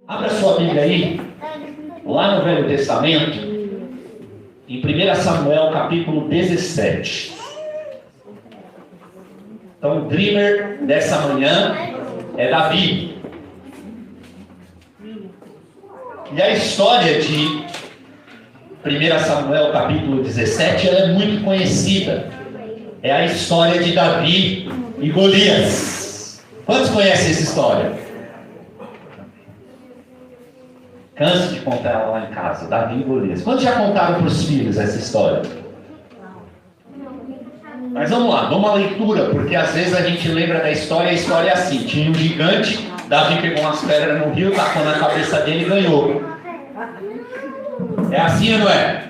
Abra sua Bíblia aí, lá no Velho Testamento, em 1 Samuel, capítulo 17. Então, o dreamer dessa manhã é Davi. E a história de 1 Samuel, capítulo 17, ela é muito conhecida. É a história de Davi e Golias. Quantos conhecem essa história? Canso de contar ela lá em casa, Davi e Golias. Quantos já contaram para os filhos essa história? Mas vamos lá, vamos à leitura, porque às vezes a gente lembra da história e a história é assim. Tinha um gigante, Davi pegou umas pedras no rio, tacou na cabeça dele e ganhou. É assim ou não é?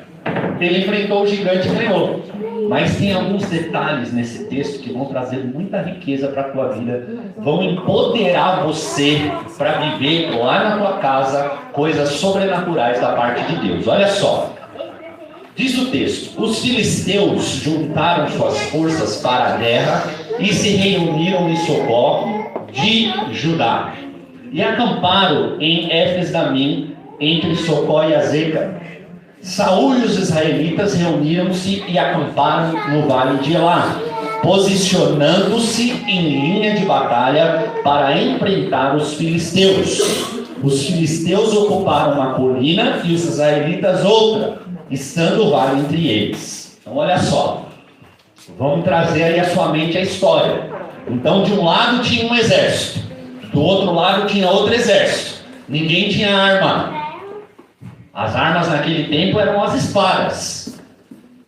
Ele enfrentou o gigante e ganhou. Mas tem alguns detalhes nesse texto que vão trazer muita riqueza para a tua vida, vão empoderar você para viver lá na tua casa coisas sobrenaturais da parte de Deus. Olha só, diz o texto: os filisteus juntaram suas forças para a guerra e se reuniram em Socó de Judá e acamparam em Éfes-Damim, entre Socó e Azeca. Saul e os israelitas reuniram-se e acamparam no vale de Elá, posicionando-se em linha de batalha para enfrentar os filisteus. Os filisteus ocuparam uma colina e os israelitas outra, estando o vale entre eles. Então olha só, vamos trazer aí à sua mente a história. Então de um lado tinha um exército, do outro lado tinha outro exército. Ninguém tinha arma. As armas naquele tempo eram as espadas,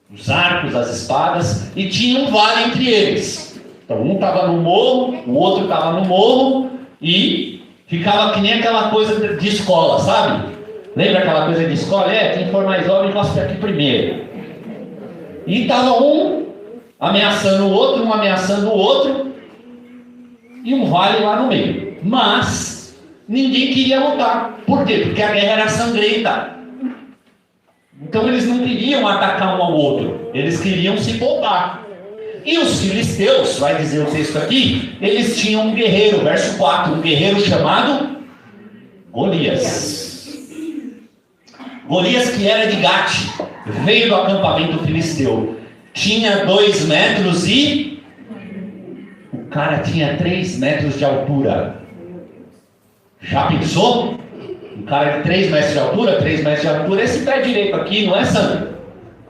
os arcos, as espadas, e tinha um vale entre eles. Então um estava no morro, o outro estava no morro, e ficava que nem aquela coisa de escola, sabe? Lembra aquela coisa de escola? Quem for mais jovem, encosta aqui primeiro. E estava um ameaçando o outro, um ameaçando o outro, e um vale lá no meio. Mas ninguém queria lutar. Por quê? Porque a guerra era sangrenta. Então eles não queriam atacar um ao outro, eles queriam se poupar. E os filisteus, vai dizer o texto aqui, eles tinham um guerreiro, verso 4, um guerreiro chamado Golias. Golias, que era de Gate, veio do acampamento filisteu. Tinha 2 metros e o cara tinha 3 metros de altura. Já pensou? Um cara de 3 metros de altura, 3 metros de altura, esse pé direito aqui, não é, Sandro?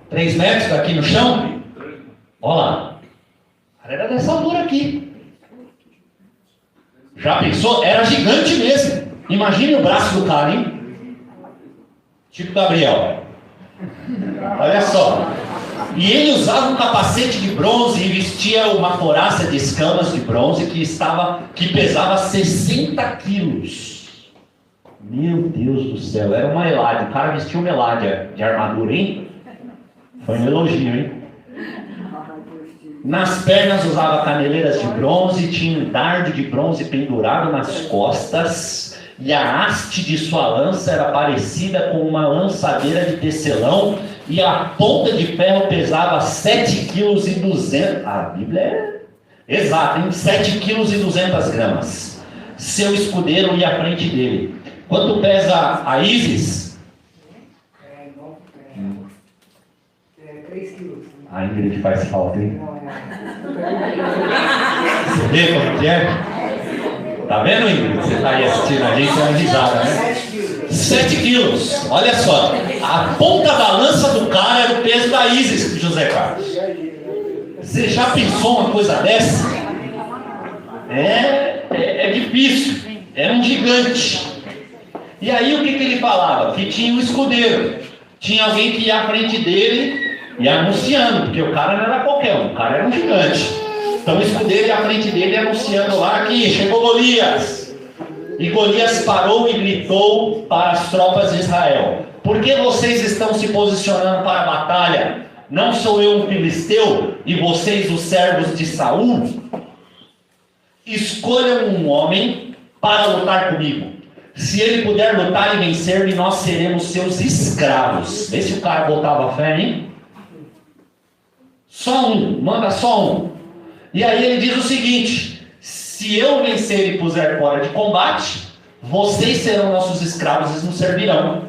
3 metros daqui no chão? Olha lá. O cara era dessa altura aqui. Já pensou? Era gigante mesmo. Imagine o braço do cara, hein? Tipo Gabriel. Olha só. E ele usava um capacete de bronze e vestia uma couraça de escamas de bronze que pesava 60 quilos. Meu Deus do céu, era uma Eládia. O cara vestiu uma Eládia de armadura, hein? Foi um elogio, hein? Nas pernas usava caneleiras de bronze, tinha um dardo de bronze pendurado nas costas, e a haste de sua lança era parecida com uma lançadeira de tecelão, e a ponta de ferro pesava 7,2 kg. A Bíblia é exata, hein? 7,2 kg. Seu escudeiro ia à frente dele. Quanto pesa a Isis? 3 quilos. A Ingrid faz falta, hein? Você vê como que é? Tá vendo, Ingrid? Você tá aí assistindo a gente, é uma risada, né? 7 quilos. Olha só. A ponta da lança do cara era o peso da Isis, José Carlos. Você já pensou uma coisa dessa? É difícil. Era um gigante. E aí o que ele falava? Que tinha um escudeiro. Tinha alguém que ia à frente dele e anunciando, porque o cara não era qualquer um, o cara era um gigante. Então o escudeiro ia à frente dele anunciando lá que chegou Golias. E Golias parou e gritou para as tropas de Israel: por que vocês estão se posicionando para a batalha? Não sou eu um filisteu e vocês os servos de Saul? Escolham um homem para lutar comigo. Se ele puder lutar e vencer-me, nós seremos seus escravos. Vê se o cara botava fé, hein? Só um, manda só um. E aí ele diz o seguinte: se eu vencer e puser fora de combate, vocês serão nossos escravos e nos servirão.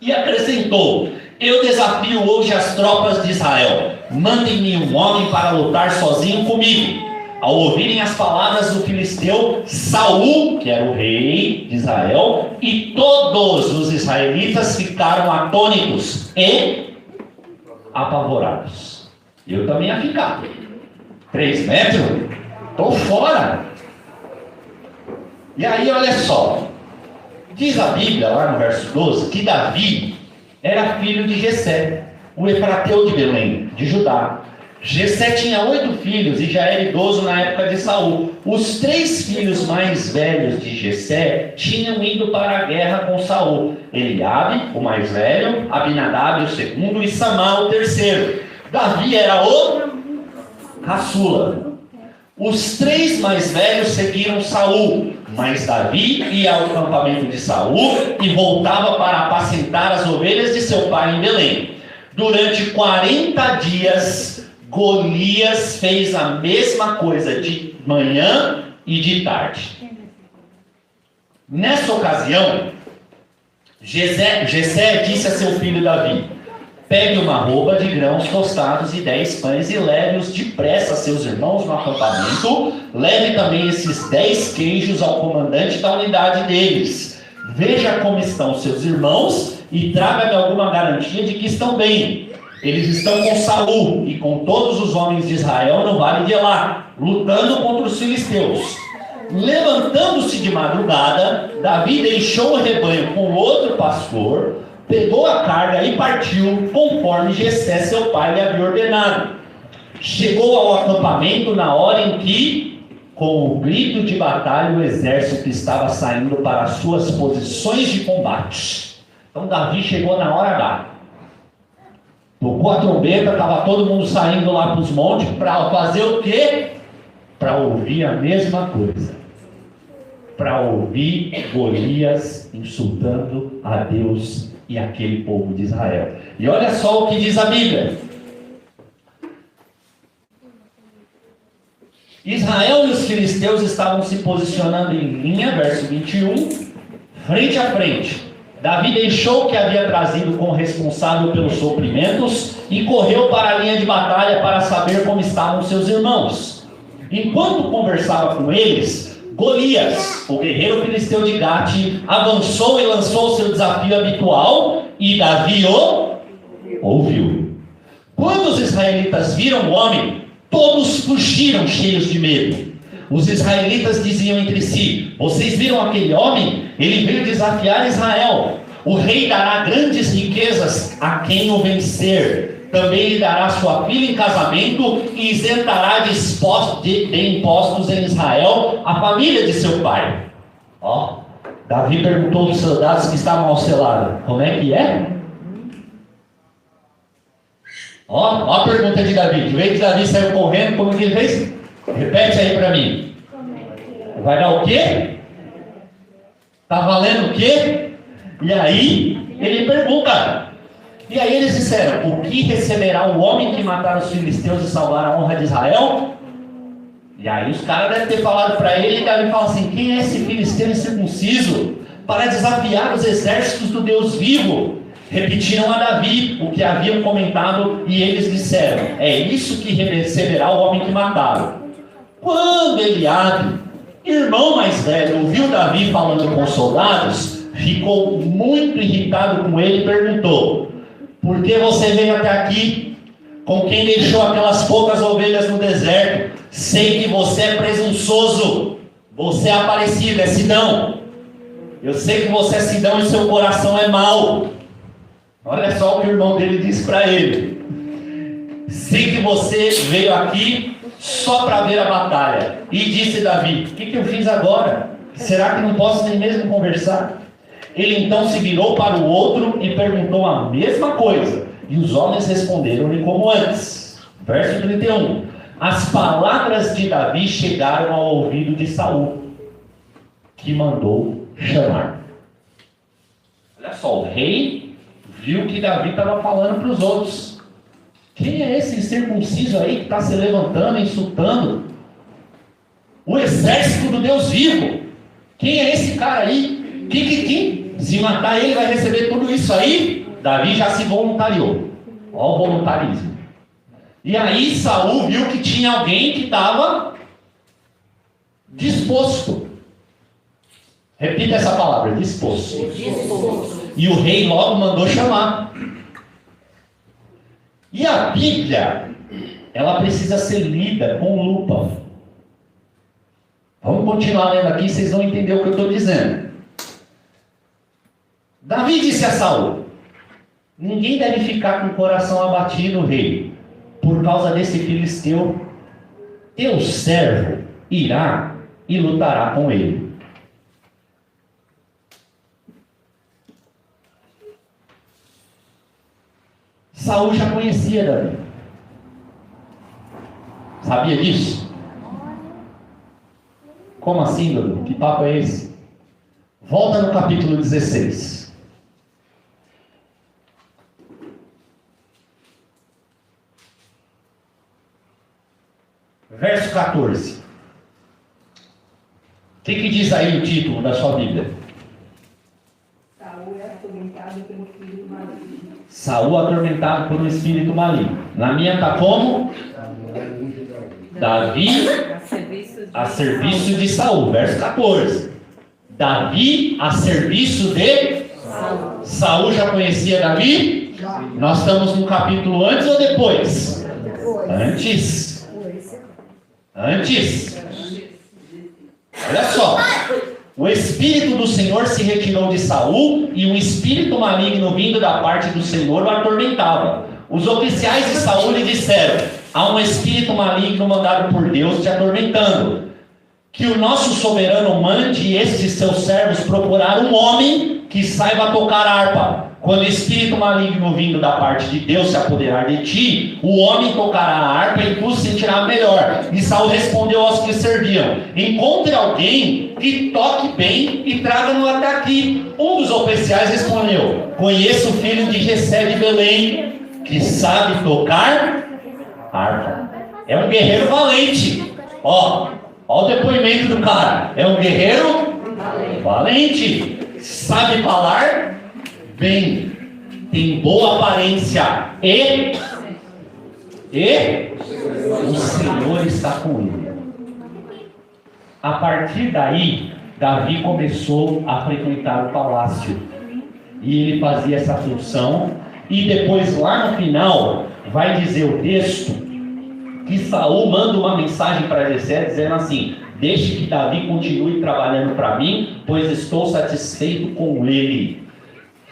E acrescentou: eu desafio hoje as tropas de Israel, mandem-me um homem para lutar sozinho comigo. Ao ouvirem as palavras do filisteu, Saul, que era o rei de Israel, e todos os israelitas ficaram atônitos e apavorados. Eu também ia ficar. 3 metros? Estou fora. E aí, olha só. Diz a Bíblia, lá no verso 12, que Davi era filho de Jessé, o efrateu de Belém, de Judá. Jessé tinha 8 filhos e já era idoso na época de Saul. Os 3 filhos mais velhos de Jessé tinham ido para a guerra com Saul: Eliabe, o mais velho, Abinadab, o segundo, e Samá, o terceiro. Davi era o caçula. Os 3 mais velhos seguiram Saul, mas Davi ia ao acampamento de Saul e voltava para apacentar as ovelhas de seu pai em Belém. Durante 40 dias, Golias fez a mesma coisa de manhã e de tarde. Nessa ocasião, Jessé disse a seu filho Davi: pegue uma arroba de grãos tostados e 10 pães e leve-os depressa a seus irmãos no acampamento. Leve também esses 10 queijos ao comandante da unidade deles. Veja como estão seus irmãos e traga-me alguma garantia de que estão bem. Eles estão com Saul e com todos os homens de Israel no vale de Elá, lutando contra os filisteus. Levantando-se de madrugada, Davi deixou o rebanho com outro pastor, pegou a carga e partiu, conforme Jessé, seu pai, lhe havia ordenado. Chegou ao acampamento na hora em que, com o grito de batalha, o exército estava saindo para as suas posições de combate. Então Davi chegou na hora H. Tocou a trombeta, estava todo mundo saindo lá para os montes para fazer o quê? Para ouvir a mesma coisa. Para ouvir Golias insultando a Deus e aquele povo de Israel. E olha só o que diz a Bíblia. Israel e os filisteus estavam se posicionando em linha, verso 21, frente a frente. Davi deixou o que havia trazido como responsável pelos suprimentos e correu para a linha de batalha para saber como estavam seus irmãos. Enquanto conversava com eles, Golias, o guerreiro filisteu de Gate, avançou e lançou seu desafio habitual, e Davi o ouviu. Quando os israelitas viram o homem, todos fugiram cheios de medo. Os israelitas diziam entre si: vocês viram aquele homem? Ele veio desafiar Israel. O rei dará grandes riquezas a quem o vencer. Também lhe dará sua filha em casamento e isentará de impostos em Israel a família de seu pai. Davi perguntou aos soldados que estavam ao seu lado: como é que é? A pergunta de Davi. De vez que Davi saiu correndo, como que ele fez? Repete aí para mim. Vai dar o quê? Está valendo o quê? E aí ele pergunta. E aí eles disseram: o que receberá o homem que matar os filisteus e salvar a honra de Israel? E aí os caras devem ter falado para ele, e Davi fala assim: quem é esse filisteu incircunciso para desafiar os exércitos do Deus vivo? Repetiram a Davi o que haviam comentado, e eles disseram: é isso que receberá o homem que mataram. Quando Eliabe, irmão mais velho, ouviu Davi falando com os soldados, ficou muito irritado com ele e perguntou: por que você veio até aqui? Com quem deixou aquelas poucas ovelhas no deserto? Sei que você é presunçoso, você é aparecido, é Sidão. Eu sei que você é Sidão e seu coração é mau. Olha só o que o irmão dele disse para ele: sei que você veio aqui só para ver a batalha. E disse Davi: o que eu fiz agora? Será que não posso nem mesmo conversar? Ele então se virou para o outro e perguntou a mesma coisa, e os homens responderam-lhe como antes. Verso 31. As palavras de Davi chegaram ao ouvido de Saul, que mandou chamar. Olha só, o rei viu que Davi estava falando para os outros. Quem é esse incircunciso aí que está se levantando, insultando o exército do Deus vivo? Quem é esse cara aí? Quem? Se matar ele, vai receber tudo isso aí? Davi já se voluntariou. Olha o voluntarismo. E aí Saul viu que tinha alguém que estava disposto. Repita essa palavra, disposto. E o rei logo mandou chamar. E a Bíblia, ela precisa ser lida com lupa. Vamos continuar lendo aqui, vocês vão entender o que eu estou dizendo. Davi disse a Saul: ninguém deve ficar com o coração abatido, rei, por causa desse filisteu. Teu servo irá e lutará com ele. Saul já conhecia Davi. Sabia disso? Como assim, Dudu? Que papo é esse? Volta no capítulo 16. Verso 14. O que diz aí o título da sua Bíblia? Saul é atormentado pelo espírito maligno. Saul atormentado por um espírito maligno. Na minha está como? Davi a serviço de Saul. Verso 14. Davi a serviço de Saul. Saul já conhecia Davi? Já. Nós estamos no capítulo antes ou depois? Depois. Antes. Olha só. O Espírito do Senhor se retirou de Saul e um espírito maligno vindo da parte do Senhor o atormentava. Os oficiais de Saul lhe disseram: há um espírito maligno mandado por Deus te atormentando. Que o nosso soberano mande estes seus servos procurar um homem que saiba tocar harpa. Quando o espírito maligno vindo da parte de Deus se apoderar de ti, o homem tocará a harpa e tu se sentirá melhor. E Saul respondeu aos que serviam: encontre alguém que toque bem e traga-no até aqui. Um dos oficiais respondeu: conheço o filho de Jessé de Belém, que sabe tocar harpa. É um guerreiro valente. Ó o depoimento do cara. É um guerreiro valente. Sabe falar bem, tem boa aparência e o Senhor está com ele. A partir daí, Davi começou a frequentar o palácio e ele fazia essa função. E depois, lá no final, vai dizer o texto que Saul manda uma mensagem para Jessé dizendo assim: deixe que Davi continue trabalhando para mim, pois estou satisfeito com ele.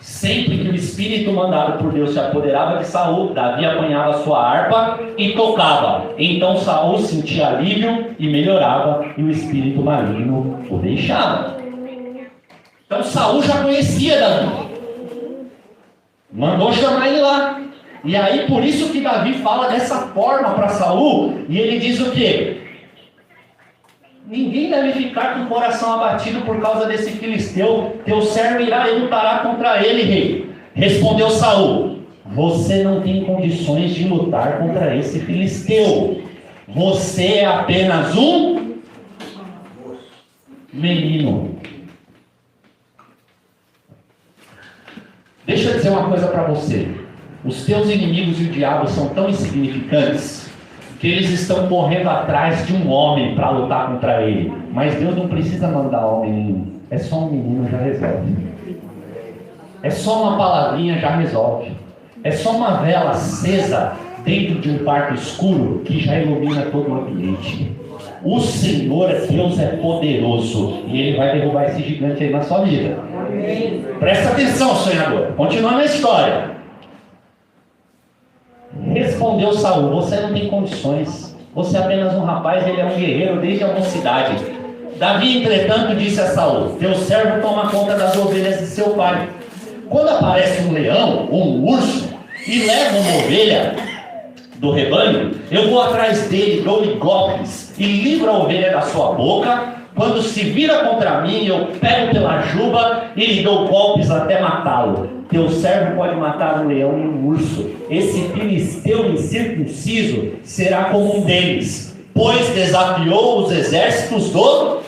Sempre que o espírito mandado por Deus se apoderava de Saul, Davi apanhava sua harpa e tocava. Então Saul sentia alívio e melhorava, e o espírito maligno o deixava. Então Saul já conhecia Davi, mandou chamar ele lá. E aí por isso que Davi fala dessa forma para Saul, e ele diz o quê? Ninguém deve ficar com o coração abatido por causa desse filisteu. Teu servo irá e lutará contra ele, rei. Respondeu Saul: você não tem condições de lutar contra esse filisteu. Você é apenas um menino. Deixa eu dizer uma coisa para você. Os teus inimigos e o diabo são tão insignificantes que eles estão correndo atrás de um homem para lutar contra ele. Mas Deus não precisa mandar homem nenhum. É só um menino, já resolve. É só uma palavrinha, já resolve. É só uma vela acesa dentro de um quarto escuro que já ilumina todo o ambiente. O Senhor, Deus, é poderoso e Ele vai derrubar esse gigante aí na sua vida. Presta atenção, sonhador. Continuando a história. Respondeu Saul: você não tem condições. Você é apenas um rapaz, ele é um guerreiro desde a mocidade. Davi, entretanto, disse a Saul: teu servo toma conta das ovelhas de seu pai. Quando aparece um leão ou um urso e leva uma ovelha do rebanho, eu vou atrás dele, dou-lhe golpes e livro a ovelha da sua boca. Quando se vira contra mim, eu pego pela juba e lhe dou golpes até matá-lo. Teu servo pode matar um leão e um urso. Esse filisteu incircunciso será como um deles, pois desafiou os exércitos do...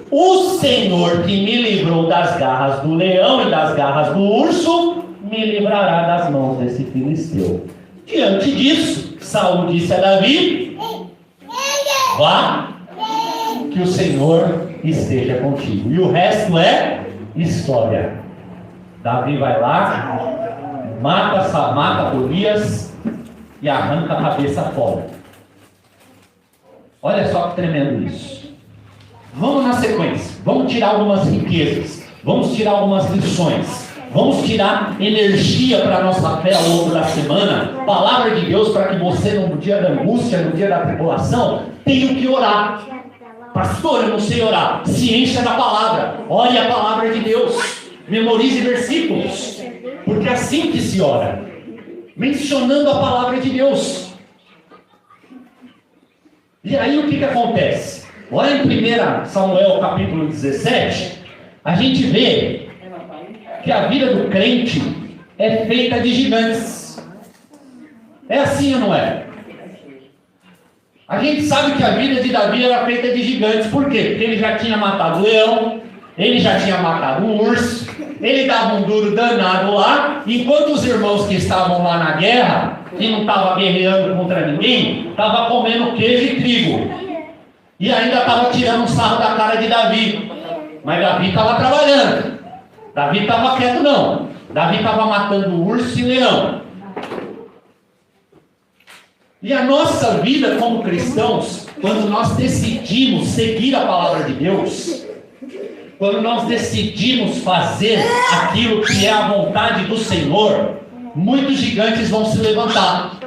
O Senhor que me livrou das garras do leão e das garras do urso, me livrará das mãos desse filisteu. Diante disso, Saul disse a Davi: vá, que o Senhor esteja contigo. E o resto é história. Davi vai lá, mata Golias e arranca a cabeça fora. Olha só que tremendo isso. Vamos na sequência. Vamos tirar algumas riquezas. Vamos tirar algumas lições. Vamos tirar energia para a nossa fé ao longo da semana. Palavra de Deus para que você, no dia da angústia, no dia da tribulação, tenha que orar. Pastor, eu não sei orar. Se encha da palavra. Ore a palavra de Deus. Memorize versículos. Porque é assim que se ora. Mencionando a palavra de Deus. E aí o que acontece? Olha em 1 Samuel capítulo 17, a gente vê que a vida do crente é feita de gigantes. É assim ou não é? A gente sabe que a vida de Davi era feita de gigantes. Por quê? Porque ele já tinha matado o leão, ele já tinha matado o urso, ele dava um duro danado lá, enquanto os irmãos que estavam lá na guerra, que não estavam guerreando contra ninguém, estavam comendo queijo e trigo. E ainda estava tirando um sarro da cara de Davi. Mas Davi estava trabalhando. Davi estava quieto não. Davi estava matando urso e leão. E a nossa vida como cristãos, quando nós decidimos seguir a palavra de Deus, quando nós decidimos fazer aquilo que é a vontade do Senhor, muitos gigantes vão se levantar.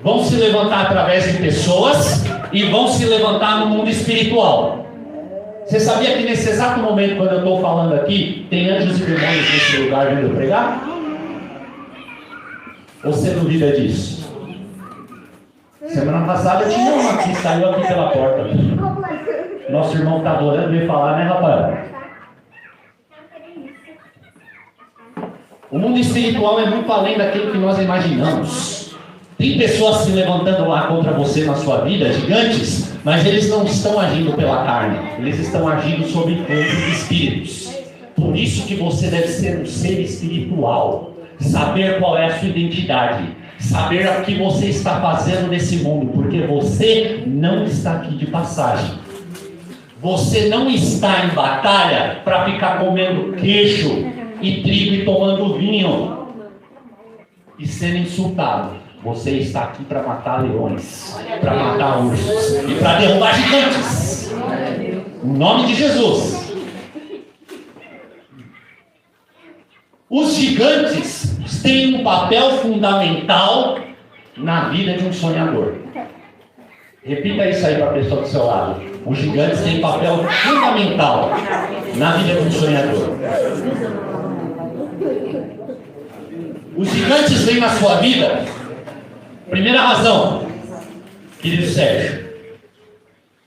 Vão se levantar através de pessoas e vão se levantar no mundo espiritual. Você sabia que nesse exato momento, quando eu estou falando aqui, tem anjos e demônios nesse lugar vendo eu pregar? Ou você duvida disso? Semana passada tinha uma que saiu aqui pela porta. Nosso irmão que está adorando veio falar, né, rapaz? O mundo espiritual é muito além daquilo que nós imaginamos. Tem pessoas se levantando lá contra você na sua vida, gigantes, mas eles não estão agindo pela carne, eles estão agindo sob influência de espíritos. Por isso que você deve ser um ser espiritual, saber qual é a sua identidade, saber o que você está fazendo nesse mundo, porque você não está aqui de passagem. Você não está em batalha para ficar comendo queijo e trigo e tomando vinho e sendo insultado. Você está aqui para matar leões, para matar ursos e para derrubar gigantes. Em nome de Jesus. Os gigantes têm um papel fundamental na vida de um sonhador. Repita isso aí para a pessoa do seu lado. Os gigantes têm um papel fundamental na vida de um sonhador. Os gigantes vêm na sua vida. Primeira razão, querido Sérgio,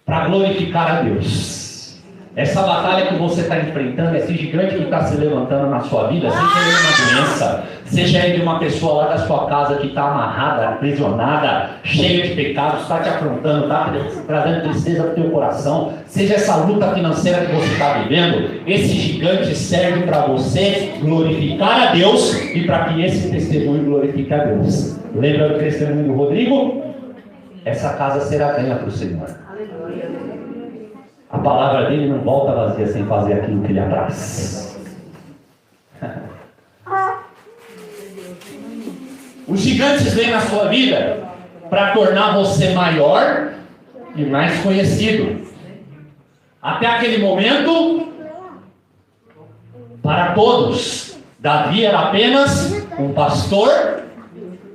para glorificar a Deus. Essa batalha que você está enfrentando, esse gigante que está se levantando na sua vida, seja ele uma doença, seja ele uma pessoa lá da sua casa que está amarrada, aprisionada, cheia de pecados, está te afrontando, está trazendo tristeza para o teu coração, seja essa luta financeira que você está vivendo, esse gigante serve para você glorificar a Deus e para que esse testemunho glorifique a Deus. Lembra do testemunho do Rodrigo? Essa casa será ganha para o Senhor. A palavra dele não volta vazia sem fazer aquilo que lhe apraz. Os gigantes vêm na sua vida para tornar você maior e mais conhecido. Até aquele momento, para todos, Davi era apenas um pastor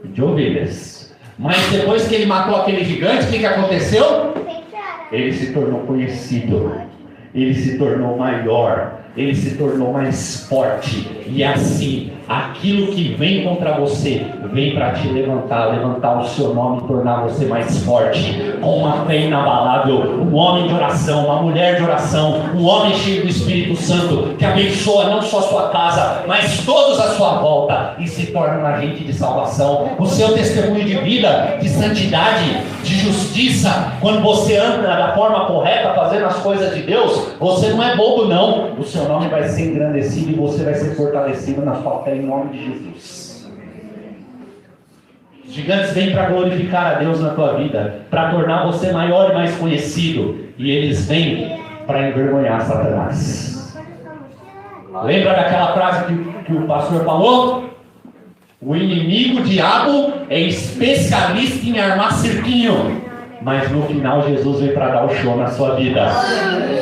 de ovelhas. Mas depois que ele matou aquele gigante, o que aconteceu? Ele se tornou conhecido, ele se tornou maior, ele se tornou mais forte. E assim, aquilo que vem contra você, vem para te levantar o seu nome e tornar você mais forte, com uma fé inabalável, um homem de oração, uma mulher de oração, um homem cheio do Espírito Santo, que abençoa não só a sua casa, mas todos à sua volta, e se torna um agente de salvação. O seu testemunho de vida, de santidade, de justiça, quando você anda da forma correta, fazendo as coisas de Deus, você não é bobo não, o seu nome vai ser engrandecido e você vai ser fortalecido na sua fé em nome de Jesus. Os gigantes vêm para glorificar a Deus na tua vida, para tornar você maior e mais conhecido, e eles vêm para envergonhar Satanás. Lembra daquela frase que o pastor falou? O inimigo, o diabo, é especialista em armar cirquinho, mas no final Jesus veio para dar o show na sua vida.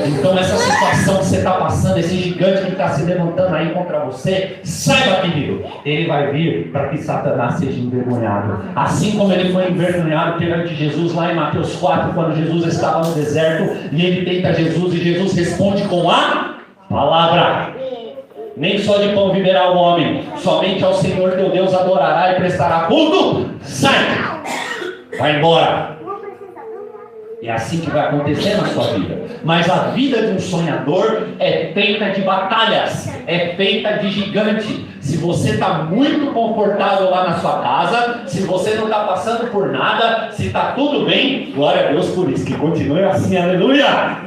Então essa situação que você está passando, esse gigante que está se levantando aí contra você, saiba, querido, ele vai vir para que Satanás seja envergonhado. Assim como ele foi envergonhado perante Jesus lá em Mateus 4, quando Jesus estava no deserto, e ele tenta Jesus, e Jesus responde com a palavra. Nem só de pão viverá o homem, somente ao Senhor teu Deus adorará e prestará culto. Sai! Vai embora! É assim que vai acontecer na sua vida. Mas a vida de um sonhador é feita de batalhas, é feita de gigante. Se você está muito confortável lá na sua casa, se você não está passando por nada, se está tudo bem, glória a Deus por isso, que continue assim, aleluia!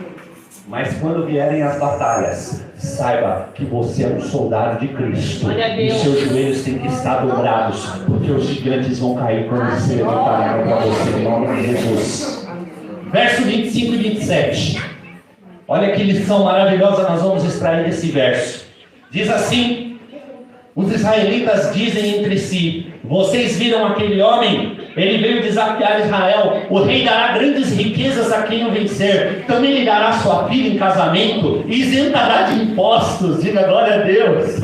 Mas quando vierem as batalhas, saiba que você é um soldado de Cristo, e seus joelhos têm que estar dobrados, porque os gigantes vão cair quando se levantarem para você, em nome de Jesus. Verso 25 e 27. Olha que lição maravilhosa nós vamos extrair desse verso. Diz assim: os israelitas dizem entre si: vocês viram aquele homem? Ele veio desafiar Israel. O rei dará grandes riquezas a quem o vencer. Também lhe dará sua filha em casamento e isentará de impostos. Diga glória a Deus.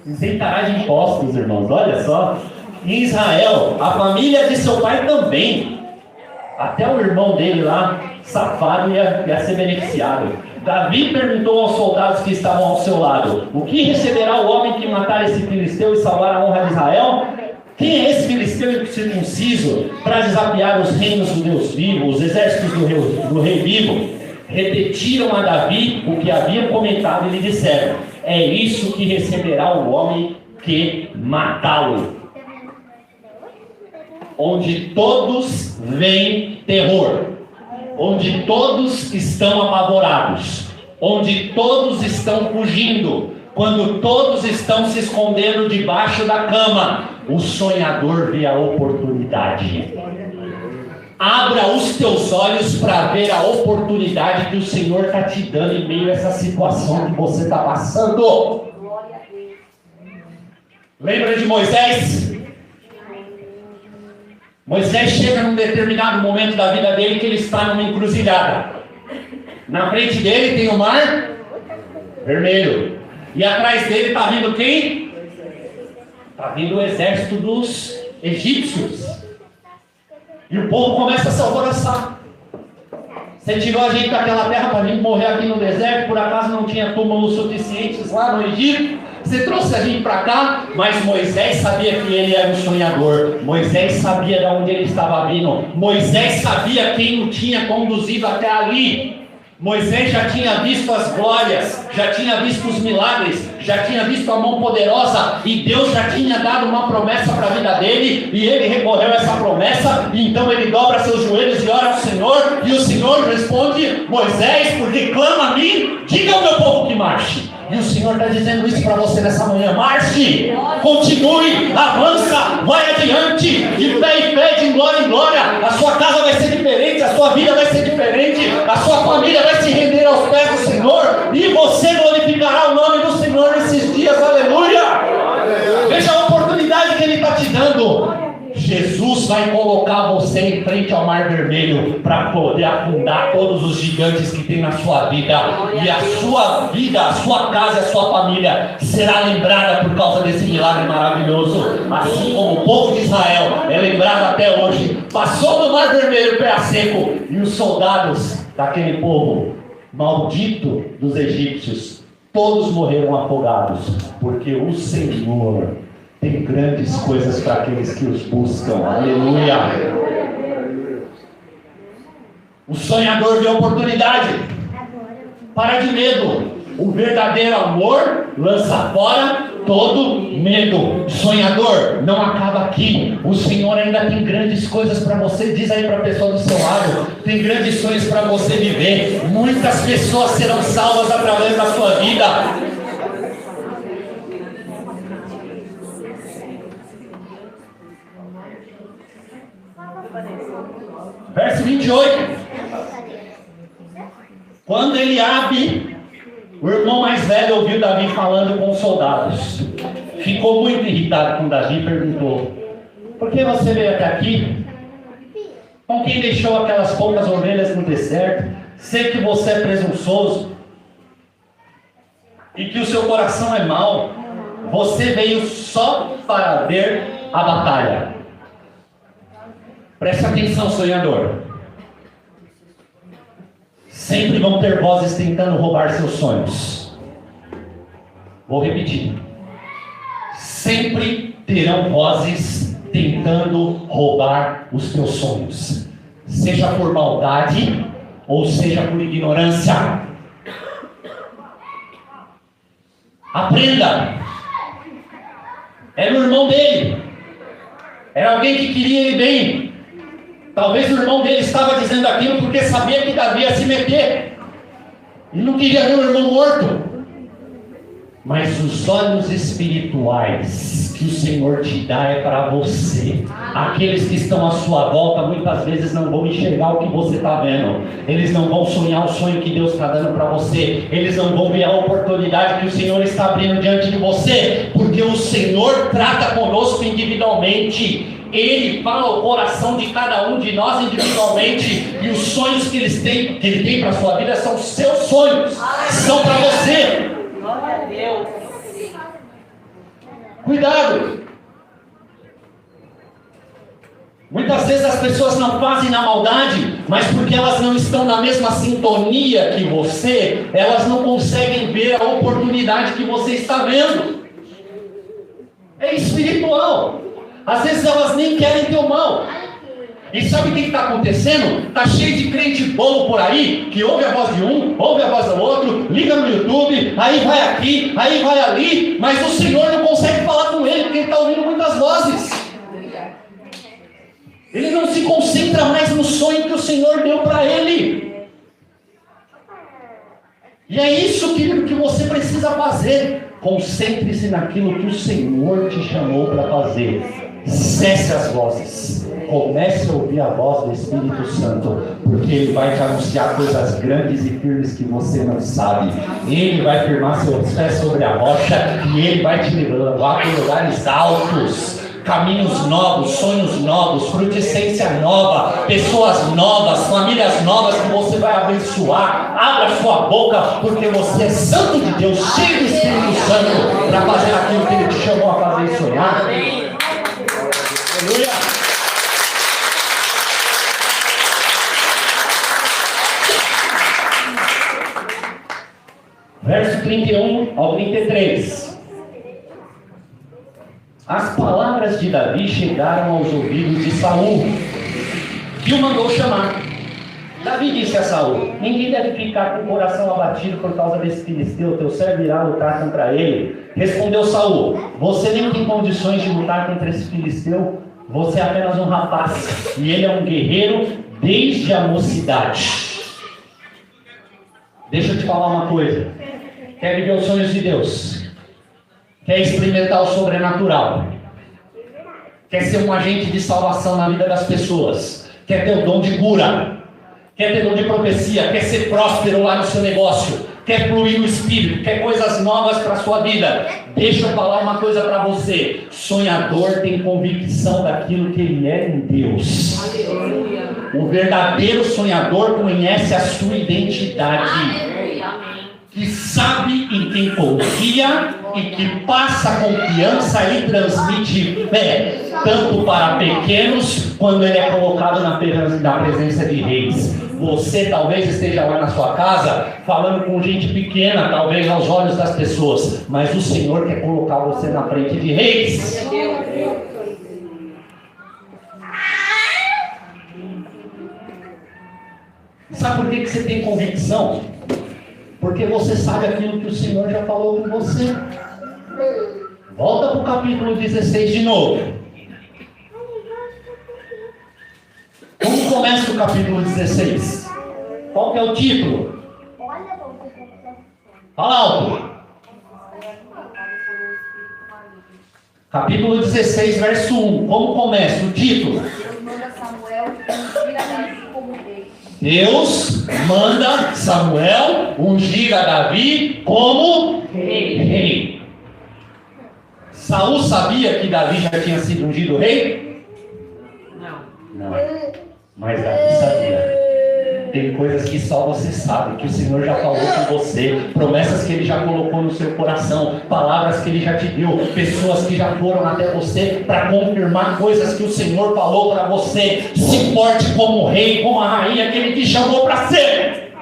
Isentará de impostos, irmãos. Olha só. Em Israel, a família de seu pai também. Até o irmão dele lá, safado, ia ser beneficiado. Davi perguntou aos soldados que estavam ao seu lado: o que receberá o homem que matar esse filisteu e salvar a honra de Israel? Quem é esse filisteu circunciso para desafiar os reinos do Deus vivo, os exércitos do rei vivo? Repetiram a Davi o que haviam comentado e lhe disseram: é isso que receberá o homem que matá-lo. Onde todos veem terror, onde todos estão apavorados, onde todos estão fugindo, quando todos estão se escondendo debaixo da cama, o sonhador vê a oportunidade. Abra os teus olhos para ver a oportunidade que o Senhor está te dando em meio a essa situação que você está passando. Lembra de Moisés? Moisés chega num determinado momento da vida dele que ele está numa encruzilhada. Na frente dele tem o mar vermelho. E atrás dele está vindo quem? Está vindo o exército dos egípcios. E o povo começa a se alvoroçar. Você tirou a gente daquela terra para a gente morrer aqui no deserto, por acaso não tinha túmulos suficientes lá no Egito? Você trouxe a gente para cá, mas Moisés sabia que ele era um sonhador. Moisés sabia de onde ele estava vindo. Moisés sabia quem o tinha conduzido até ali. Moisés já tinha visto as glórias, já tinha visto os milagres, já tinha visto a mão poderosa, e Deus já tinha dado uma promessa para a vida dele, e ele recorreu a essa promessa, e então ele dobra seus joelhos e ora ao Senhor, e o Senhor responde: Moisés, porque clama a mim, diga ao meu povo que marche. E o Senhor está dizendo isso para você nessa manhã: marche, continue, avança, vai adiante, de fé em fé, de glória em glória. A sua casa vai ser diferente, a sua vida vai ser diferente, a sua família vai se render aos pés do Senhor, e você glorificará o nome do Senhor nesses dias, aleluia. Veja a oportunidade que Ele está te dando. Jesus vai colocar você em frente ao Mar Vermelho para poder afundar todos os gigantes que tem na sua vida, e a sua vida, a sua casa, a sua família será lembrada por causa desse milagre maravilhoso, assim como o povo de Israel é lembrado até hoje. Passou no Mar Vermelho pé a seco, e os soldados daquele povo maldito dos egípcios todos morreram afogados, porque o Senhor tem grandes coisas para aqueles que os buscam. Aleluia! O sonhador vê oportunidade. Para de medo. O verdadeiro amor lança fora todo medo. Sonhador, não acaba aqui. O Senhor ainda tem grandes coisas para você. Diz aí para a pessoa do seu lado: tem grandes sonhos para você viver. Muitas pessoas serão salvas através da sua vida. Verso 28. Quando Eliabe, o irmão mais velho, ouviu Davi falando com os soldados, ficou muito irritado com Davi e perguntou: por que você veio até aqui? Com quem deixou aquelas poucas ovelhas no deserto? Sei que você é presunçoso e que o seu coração é mau. Você veio só para ver a batalha. Preste atenção, sonhador. Sempre vão ter vozes tentando roubar seus sonhos. Vou repetir. Sempre terão vozes tentando roubar os teus sonhos. Seja por maldade ou seja por ignorância. Aprenda. Era o irmão dele. Era alguém que queria ele bem. Talvez o irmão dele estava dizendo aquilo porque sabia que Davi ia se meter. E não queria ver o irmão morto. Mas os olhos espirituais que o Senhor te dá é para você. Aqueles que estão à sua volta muitas vezes não vão enxergar o que você está vendo. Eles não vão sonhar o sonho que Deus está dando para você. Eles não vão ver a oportunidade que o Senhor está abrindo diante de você. Porque o Senhor trata conosco individualmente. Ele fala o coração de cada um de nós individualmente. E os sonhos que Ele tem para a sua vida são seus sonhos. São para você. Glória a Deus. Cuidado. Muitas vezes as pessoas não fazem na maldade, mas porque elas não estão na mesma sintonia que você, elas não conseguem ver a oportunidade que você está vendo. É espiritual. Às vezes elas nem querem teu mal. E sabe o que está acontecendo? Está cheio de crente bolo por aí, que ouve a voz de um, ouve a voz do outro, liga no YouTube, aí vai aqui, aí vai ali, mas o Senhor não consegue falar com ele, porque ele está ouvindo muitas vozes. Ele não se concentra mais no sonho que o Senhor deu para ele. E é isso que você precisa fazer. Concentre-se naquilo que o Senhor te chamou para fazer. Cesse as vozes. Comece a ouvir a voz do Espírito Santo, porque Ele vai te anunciar coisas grandes e firmes que você não sabe. Ele vai firmar seus pés sobre a rocha e Ele vai te levar para lugares altos, caminhos novos, sonhos novos, frutiscência nova, pessoas novas, famílias novas que você vai abençoar. Abra sua boca, porque você é santo de Deus, cheio do Espírito Santo, para fazer aquilo que Ele te chamou a fazer e sonhar. Aleluia! Verso 31 ao 33. As palavras de Davi chegaram aos ouvidos de Saul, que o mandou chamar. Davi disse a Saul: ninguém deve ficar com o coração abatido por causa desse filisteu, teu servo irá lutar contra ele. Respondeu Saul: você nem tem condições de lutar contra esse filisteu, você é apenas um rapaz, e ele é um guerreiro desde a mocidade. Deixa eu te falar uma coisa. Quer viver os sonhos de Deus? Quer experimentar o sobrenatural? Quer ser um agente de salvação na vida das pessoas? Quer ter o dom de cura? Quer ter dom de profecia? Quer ser próspero lá no seu negócio? Quer fluir no Espírito? Quer coisas novas para a sua vida? Deixa eu falar uma coisa para você. Sonhador tem convicção daquilo que ele é em Deus. Aleluia. O verdadeiro sonhador conhece a sua identidade. Que sabe em quem confia e que passa confiança e transmite fé, tanto para pequenos, quando ele é colocado na presença de reis. Você talvez esteja lá na sua casa, falando com gente pequena, talvez aos olhos das pessoas, mas o Senhor quer colocar você na frente de reis. Sabe por que você tem convicção? Porque você sabe aquilo que o Senhor já falou com você. Volta para o capítulo 16 de novo. Como começa o capítulo 16? Qual que é o título? Fala alto. Capítulo 16, verso 1. Como começa o título? Deus manda Samuel ungir a Davi como rei. Saul sabia que Davi já tinha sido ungido rei? Não. Mas Davi sabia. Tem coisas que só você sabe, que o Senhor já falou com você, promessas que Ele já colocou no seu coração, palavras que Ele já te deu, pessoas que já foram até você para confirmar coisas que o Senhor falou para você. Se porte como rei, como a rainha que Ele te chamou para ser.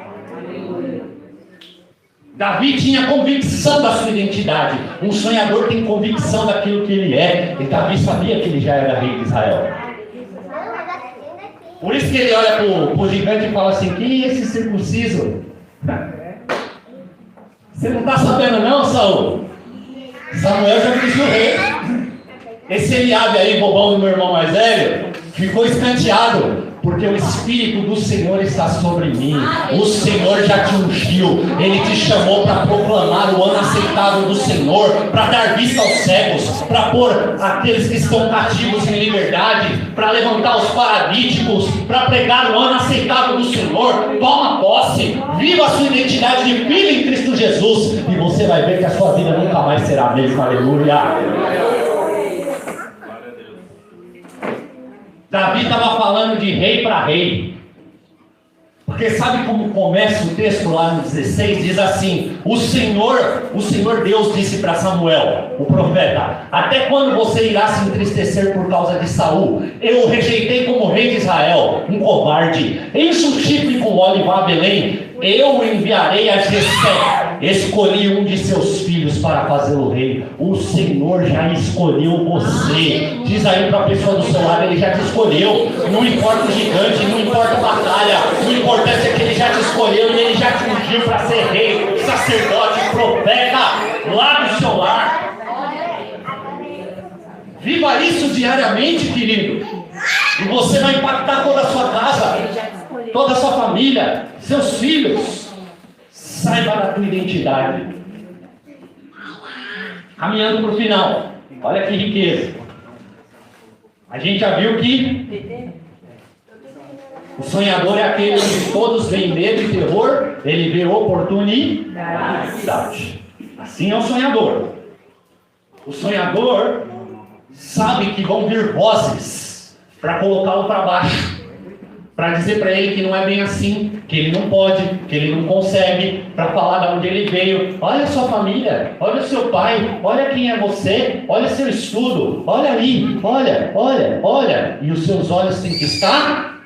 Davi tinha convicção da sua identidade. Um sonhador tem convicção daquilo que ele é. E Davi sabia que ele já era rei de Israel. Por isso que ele olha para o gigante e fala assim: quem é esse circunciso? Você não está sabendo não, Saul? Samuel já quis o rei. Esse Eliabe aí, bobão do meu irmão mais velho, ficou escanteado, porque o Espírito do Senhor está sobre mim. O Senhor já te ungiu. Ele te chamou para proclamar o ano aceitável do Senhor, para dar vista aos cegos, para pôr aqueles que estão cativos em liberdade, para levantar os paralíticos, para pregar o ano aceitável do Senhor. Toma posse, viva a sua identidade de filho em Cristo Jesus, e você vai ver que a sua vida nunca mais será a mesma. Aleluia. Davi estava falando de rei para rei. Porque sabe como começa o texto lá no 16? Diz assim: o Senhor Deus disse para Samuel, o profeta: até quando você irá se entristecer por causa de Saul? Eu o rejeitei como rei de Israel, um covarde. Enche o chifre com óleo e vá a Belém. Eu o enviarei a Jessé. Escolhi um de seus filhos para fazê-lo rei. O Senhor já escolheu você. Diz aí para a pessoa do seu lado: Ele já te escolheu. Não importa o gigante, não importa a batalha. O importante é que Ele já te escolheu e Ele já te ungiu para ser rei, sacerdote, profeta, lá no seu lar. Viva isso diariamente, querido. E você vai impactar toda a sua casa, toda a sua família, seus filhos. Saiba da tua identidade. Caminhando para o final. Olha que riqueza. A gente já viu que o sonhador é aquele que todos veem medo e terror, ele vê oportunidade. Assim é o sonhador. O sonhador sabe que vão vir vozes para colocá-lo para baixo, para dizer para ele que não é bem assim, que ele não pode, que ele não consegue, para falar de onde ele veio. Olha a sua família, olha o seu pai, olha quem é você, olha seu estudo, olha ali, olha. E os seus olhos têm que estar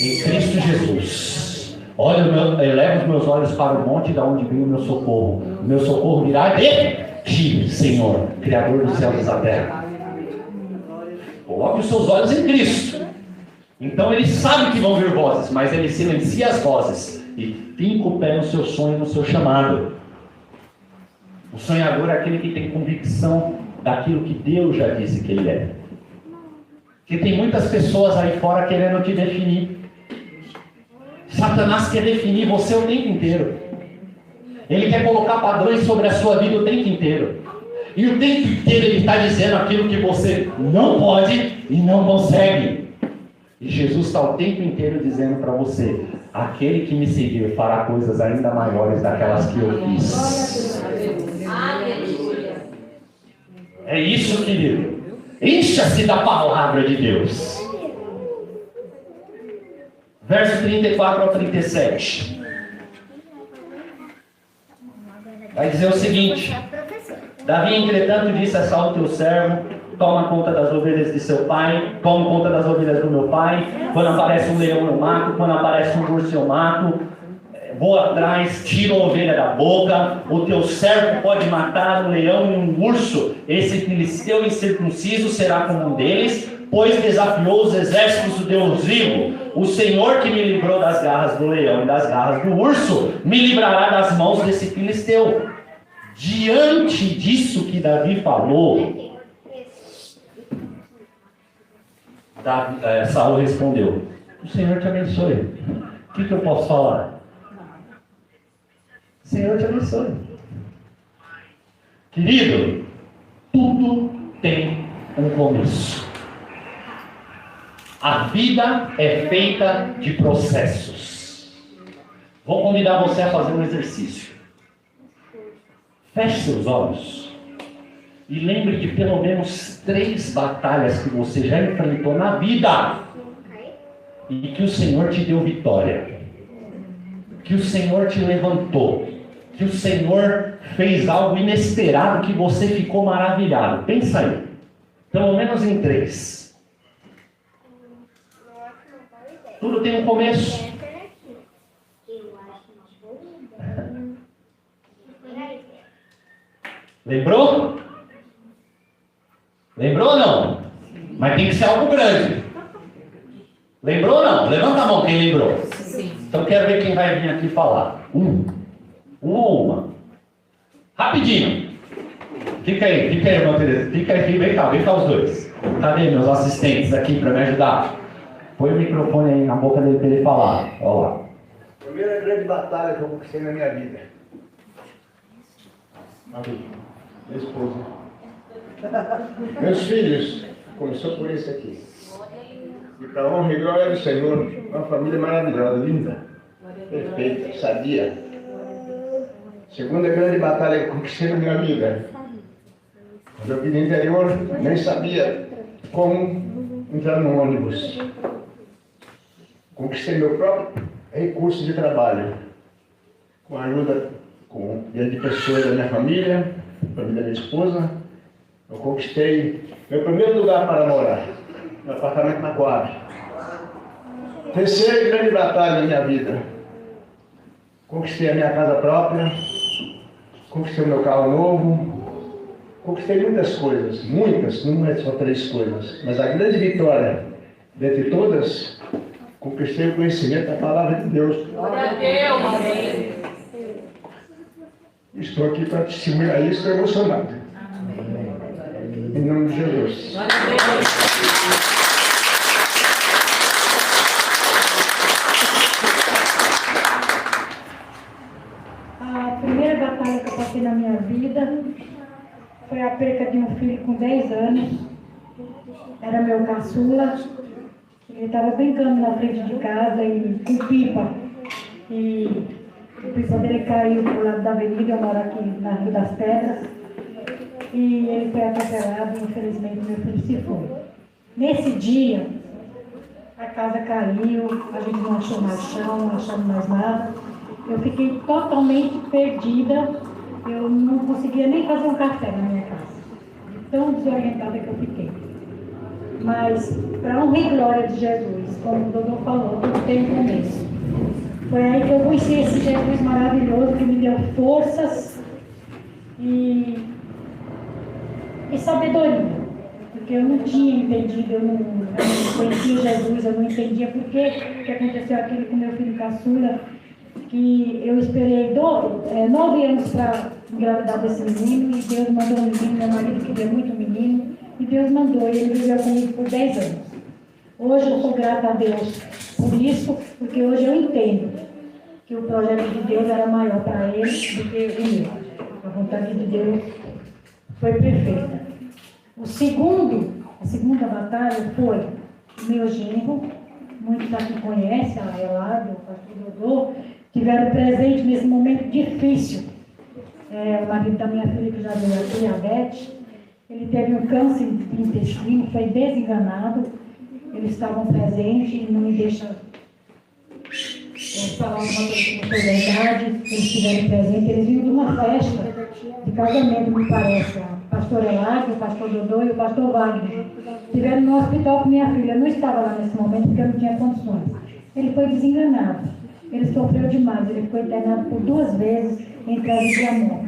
em Cristo Jesus. Olha, eu levo os meus olhos para o monte de onde vem o meu socorro. O meu socorro virá de ti, Senhor, Criador dos céus e da terra. Coloque os seus olhos em Cristo. Então ele sabe que vão vir vozes, mas ele silencia as vozes e finca o pé no seu sonho, no seu chamado. O sonhador é aquele que tem convicção daquilo que Deus já disse que ele é. Porque tem muitas pessoas aí fora querendo te definir. Satanás quer definir você o tempo inteiro. Ele quer colocar padrões sobre a sua vida o tempo inteiro. E o tempo inteiro ele está dizendo aquilo que você não pode e não consegue. E Jesus está o tempo inteiro dizendo para você: aquele que me seguir fará coisas ainda maiores daquelas que eu fiz. É isso, querido. Encha-se da palavra de Deus. Verso 34 ao 37. Vai dizer o seguinte: Davi, entretanto, disse a Saul teu servo: toma conta das ovelhas de seu pai, toma conta das ovelhas do meu pai. Quando aparece um leão eu mato, quando aparece um urso eu mato. Vou atrás, tiro a ovelha da boca. O teu servo pode matar um leão e um urso. Esse filisteu incircunciso será como um deles, pois desafiou os exércitos do Deus vivo. O Senhor que me livrou das garras do leão e das garras do urso, me livrará das mãos desse filisteu. Diante disso que Davi falou, Saul respondeu: o Senhor te abençoe. O que eu posso falar? O Senhor te abençoe. Querido, tudo tem um começo. A vida é feita de processos. Vou convidar você a fazer um exercício. Feche seus olhos e lembre de pelo menos 3 batalhas que você já enfrentou na vida e que o Senhor te deu vitória, que o Senhor te levantou, que o Senhor fez algo inesperado que você ficou maravilhado. Pensa aí, pelo menos em 3. Tudo tem um começo. Lembrou? Lembrou ou não? Mas tem que ser algo grande. Lembrou ou não? Levanta a mão quem lembrou. Sim. Então quero ver quem vai vir aqui falar. Um ou uma. Rapidinho. Fica aí, irmã Tereza. Fica aí, vem cá os dois. Cadê meus assistentes aqui para me ajudar? Põe o microfone aí na boca dele para ele falar. Olha lá. Primeira grande batalha que eu conquistei na minha vida. Minha esposa. Meus filhos. Começou por esse aqui. E para a honra e glória do Senhor, uma família maravilhosa, linda, perfeita, sadia. Segunda grande batalha que eu conquistei na minha vida. Quando eu vim do interior, nem sabia como entrar no ônibus. Conquistei meu próprio recurso de trabalho, com a ajuda de pessoas da minha família da minha esposa. Eu conquistei meu primeiro lugar para morar, no apartamento na quadra. Terceira grande batalha da minha vida. Conquistei a minha casa própria, conquistei o meu carro novo, conquistei muitas coisas, muitas, não é só 3 coisas, mas a grande vitória dentre todas, conquistei o conhecimento da palavra de Deus. Glória a Deus. Estou aqui para testemunhar isso, estou emocionado. Em nome de Jesus. Glória a Deus. A primeira batalha que eu passei na minha vida foi a perca de um filho com 10 anos. Era meu caçula. Ele estava brincando na frente de casa e com pipa. E o pipa dele caiu para o lado da avenida, eu moro aqui na Rio das Pedras. E ele foi atropelado e infelizmente meu filho se foi. Nesse dia, a casa caiu, a gente não achou mais chão, não achamos mais nada. Eu fiquei totalmente perdida, eu não conseguia nem fazer um café na minha casa, de tão desorientada que eu fiquei. Mas, para honra e glória de Jesus, como o doutor falou, tudo tem um começo. Foi aí que eu conheci esse Jesus maravilhoso que me deu forças e sabedoria. Porque eu não tinha entendido, eu não conhecia Jesus, eu não entendia por que aconteceu aquilo com meu filho caçula, que eu esperei 9 anos para engravidar desse menino, e Deus mandou um menino, meu marido queria muito um menino, e Deus mandou, e ele viveu comigo por 10 anos. Hoje eu sou grata a Deus por isso, porque hoje eu entendo que o projeto de Deus era maior para ele do que o meu. A vontade de Deus foi perfeita. A segunda batalha foi o meu genro, muitos aqui conhecem, a Elado, o pastor Dodô, tiveram presente nesse momento difícil. O marido da minha filha, que já veio aqui, a Beth, ele teve um câncer de intestino, foi desenganado, eles estavam presentes e não me deixam falar uma coisa que foi verdade, eles tiveram presente, eles vinham de uma festa de casamento, me parece, a pastora Elaine, o pastor Dodô e o pastor Wagner. Estiveram no hospital com minha filha, eu não estava lá nesse momento porque eu não tinha condições. Ele foi desenganado, ele sofreu demais, ele foi internado por 2 vezes em casa de amor.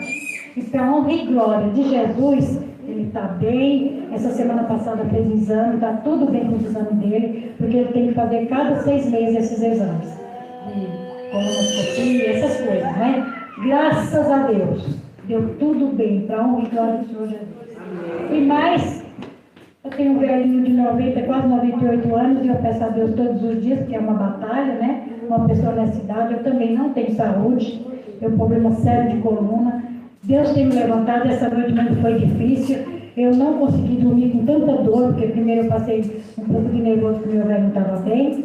E para honra e glória de Jesus, ele está bem. Essa semana passada fez exame, está tudo bem com os exames dele, porque ele tem que fazer cada 6 meses esses exames. De colonoscopia, essas coisas, né? Graças a Deus, deu tudo bem, para honra e glória do Senhor Jesus. E mais, eu tenho um velhinho de 90, quase 98 anos, e eu peço a Deus todos os dias, que é uma batalha, né? Uma pessoa nessa idade, eu também não tenho saúde, tenho um problema sério de coluna. Deus tem me levantado, essa noite muito foi difícil, eu não consegui dormir com tanta dor, porque primeiro eu passei um pouco de nervoso porque meu velho não estava bem,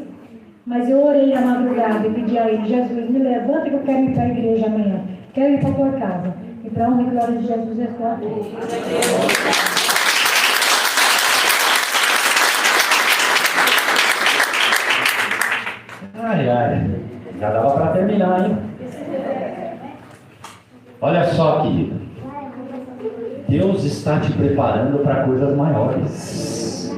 mas eu orei na madrugada e pedi a ele: Jesus, me levanta que eu quero ir para a igreja amanhã, quero ir para a tua casa. E para honra e glória de Jesus, eu estou aqui. Ai, já dava para terminar, hein? Olha só, querido. Deus está te preparando para coisas maiores.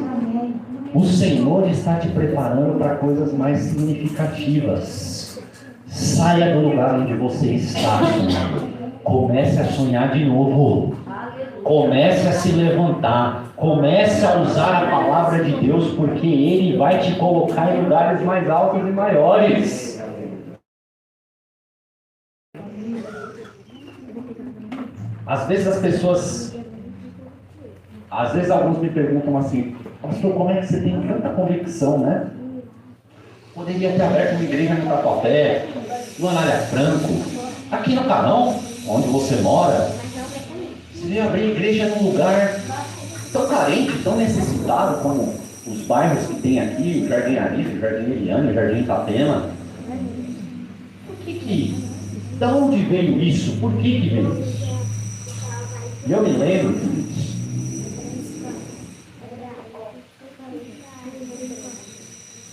O Senhor está te preparando para coisas mais significativas. Saia do lugar onde você está, sonhando. Comece a sonhar de novo. Comece a se levantar. Comece a usar a palavra de Deus, porque Ele vai te colocar em lugares mais altos e maiores. Às vezes as pessoas, alguns me perguntam assim: pastor, como é que você tem tanta convicção, né? Poderia ter aberto uma igreja no Tatuapé, no Anália Franco, aqui no Carão, onde você mora. Você veio abrir igreja num lugar tão carente, tão necessitado como os bairros que tem aqui, o Jardim Arife, o Jardim Eliane, o Jardim Itapema. Da onde veio isso? Por que veio isso? E eu me lembro disso.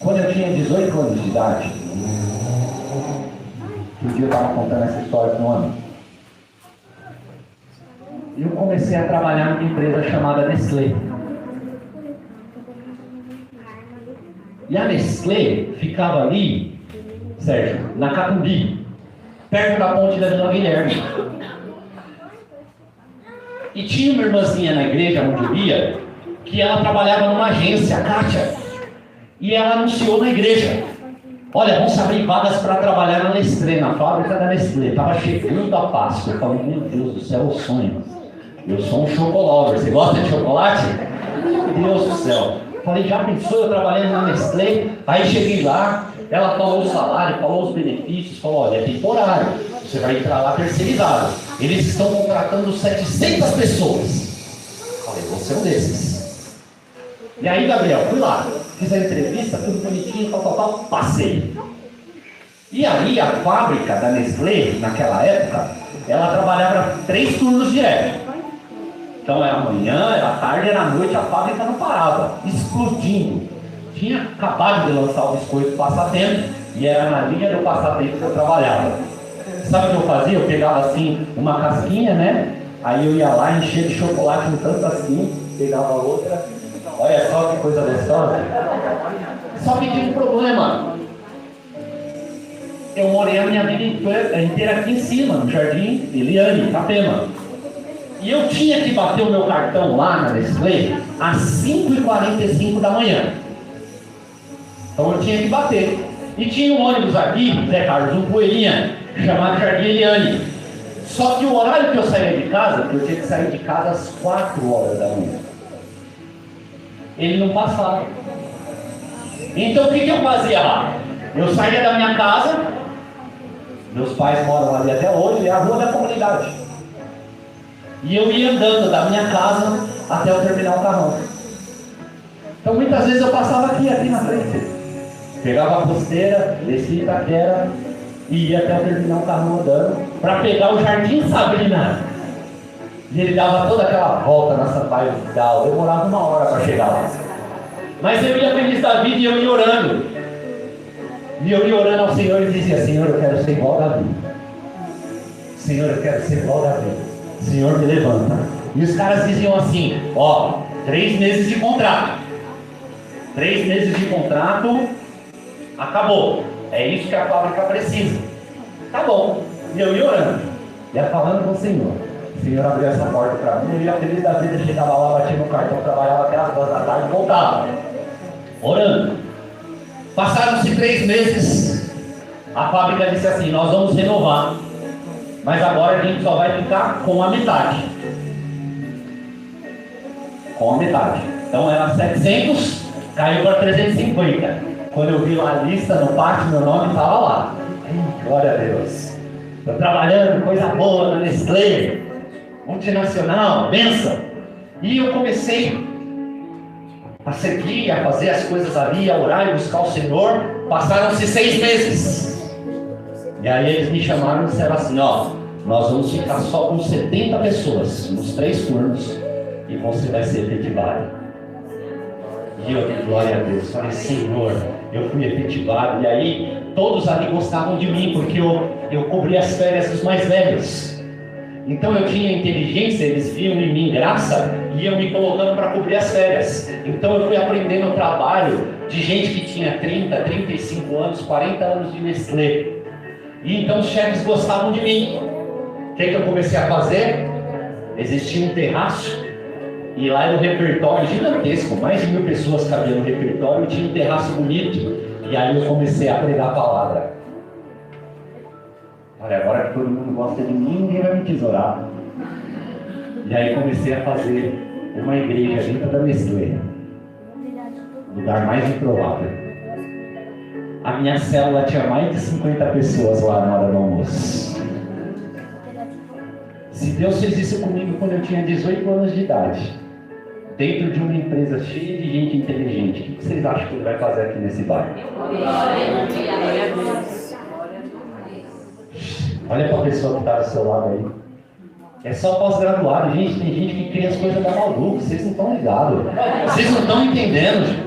Quando eu tinha 18 anos de idade, um dia eu estava contando essa história para um amigo. E eu comecei a trabalhar numa empresa chamada Nestlé. E a Nestlé ficava ali, Sérgio, na Catumbi, perto da ponte da Vila Guilherme. E tinha uma irmãzinha na igreja onde eu ia, que ela trabalhava numa agência, a Kátia. E ela anunciou na igreja: olha, vamos abrir vagas para trabalhar na Nestlé, na fábrica da Nestlé. Estava chegando a Páscoa. Eu falei: meu Deus do céu, o sonho. Eu sou um chocolover. Você gosta de chocolate? Meu Deus do céu. Falei: já pensou eu trabalhando na Nestlé? Aí cheguei lá, ela falou o salário, falou os benefícios, falou: olha, é temporário. Você vai entrar lá terceirizado. Eles estão contratando 700 pessoas. Falei: você é um desses. E aí, Gabriel, fui lá, fiz a entrevista, tudo bonitinho, tal, passei. E aí, a fábrica da Nestlé, naquela época, ela trabalhava 3 turnos direto. Então, era manhã, era tarde, era noite, a fábrica não parava, explodindo. Tinha acabado de lançar o biscoito passatempo, e era na linha do passatempo que eu trabalhava. Sabe o que eu fazia? Eu pegava assim, uma casquinha, né? Aí eu ia lá, enchia de chocolate um tanto assim, pegava outra. Olha só que coisa gostosa. Só que tinha um problema. Eu morei a minha vida inteira aqui em cima, no Jardim Eliane, Itapema. E eu tinha que bater o meu cartão lá na Nestlé às 5h45 da manhã. Então eu tinha que bater. E tinha um ônibus aqui, Zé Carlos, um poeirinha, chamado Jardim Eliane. Só que o horário que eu saía de casa, porque eu tinha que sair de casa às 4 horas da manhã, ele não passava. Então o que eu fazia lá? Eu saía da minha casa, meus pais moram ali até hoje, é a rua da comunidade. E eu ia andando da minha casa até o terminal Carrão. Então muitas vezes eu passava aqui na frente. Pegava a costeira, descia Itaquera e ia até o terminal Carrão andando para pegar o Jardim Sabrina. E ele dava toda aquela volta na Sampaio Vidal. Demorava 1 hora para chegar lá. Mas eu ia feliz da vida e eu ia orando. E eu ia orando ao Senhor e dizia: Senhor, eu quero ser igual a Davi. Senhor, eu quero ser igual a Davi. Senhor, me levanta. E os caras diziam assim: ó, 3 meses de contrato. 3 meses de contrato, acabou. É isso que a fábrica precisa. Tá bom. E eu ia orando, ia falando com o Senhor. O Senhor abriu essa porta para mim, eu ia feliz da vida, chegava lá, batia no cartão, trabalhava até as 2 da tarde e voltava. Orando. Passaram-se 3 meses, a fábrica disse assim: nós vamos renovar, mas agora a gente só vai ficar com a metade. Com a metade. Então era 700, caiu para 350. Quando eu vi lá a lista no pátio, meu nome estava lá. Glória a Deus. Estou trabalhando, coisa boa na Nestlé, multinacional, bênção. E eu comecei a seguir, a fazer as coisas ali, a orar e buscar o Senhor. Passaram-se 6 meses. E aí eles me chamaram e disseram assim: ó, nós vamos ficar só com 70 pessoas, nos 3 turnos, e você vai ser efetivado. E eu, glória a Deus, falei: Senhor, eu fui efetivado. E aí todos ali gostavam de mim, porque eu cobri as férias dos mais velhos. Então eu tinha inteligência, eles viam em mim graça e iam me colocando para cobrir as férias. Então eu fui aprendendo o trabalho de gente que tinha 30, 35 anos, 40 anos de Nestlé. E então os chefes gostavam de mim. O que eu comecei a fazer? Existia um terraço, e lá era um repertório gigantesco, mais de 1000 pessoas cabiam no repertório, e tinha um terraço bonito. E aí eu comecei a pregar a palavra. Olha, agora que todo mundo gosta de mim, ninguém vai me tesourar. E aí comecei a fazer uma igreja dentro da Nestlé, lugar mais improvável. A minha célula tinha mais de 50 pessoas lá na hora do almoço. Se Deus fez isso comigo quando eu tinha 18 anos de idade, dentro de uma empresa cheia de gente inteligente, o que vocês acham que Ele vai fazer aqui nesse bairro? Olha para a pessoa que está do seu lado aí. É só pós-graduado, gente. Tem gente que cria as coisas da maluca. Vocês não estão ligados. Vocês não estão entendendo, gente.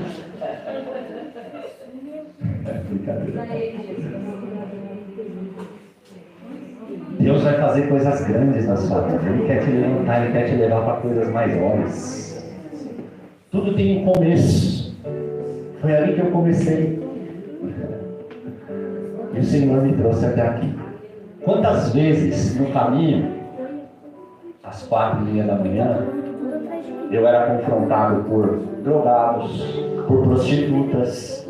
É brincadeira. Deus vai fazer coisas grandes na sua vida. Ele quer te levantar, Ele quer te levar para coisas maiores. Tudo tem um começo. Foi ali que eu comecei. E o Senhor me trouxe até aqui. Quantas vezes no caminho, às 4h30 da manhã, eu era confrontado por drogados, por prostitutas.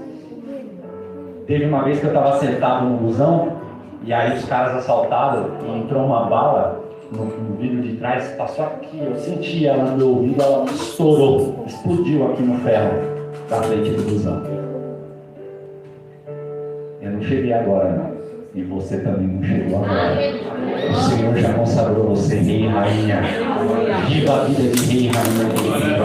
Teve uma vez que eu estava sentado no busão, e aí os caras assaltaram, e entrou uma bala no vidro de trás, passou aqui, eu senti ela no meu ouvido, ela estourou, explodiu aqui no ferro da frente do busão. Eu não cheguei agora, não. E você também não chegou agora. O Senhor já consagrou você, rei e rainha. Viva a vida de rei e rainha.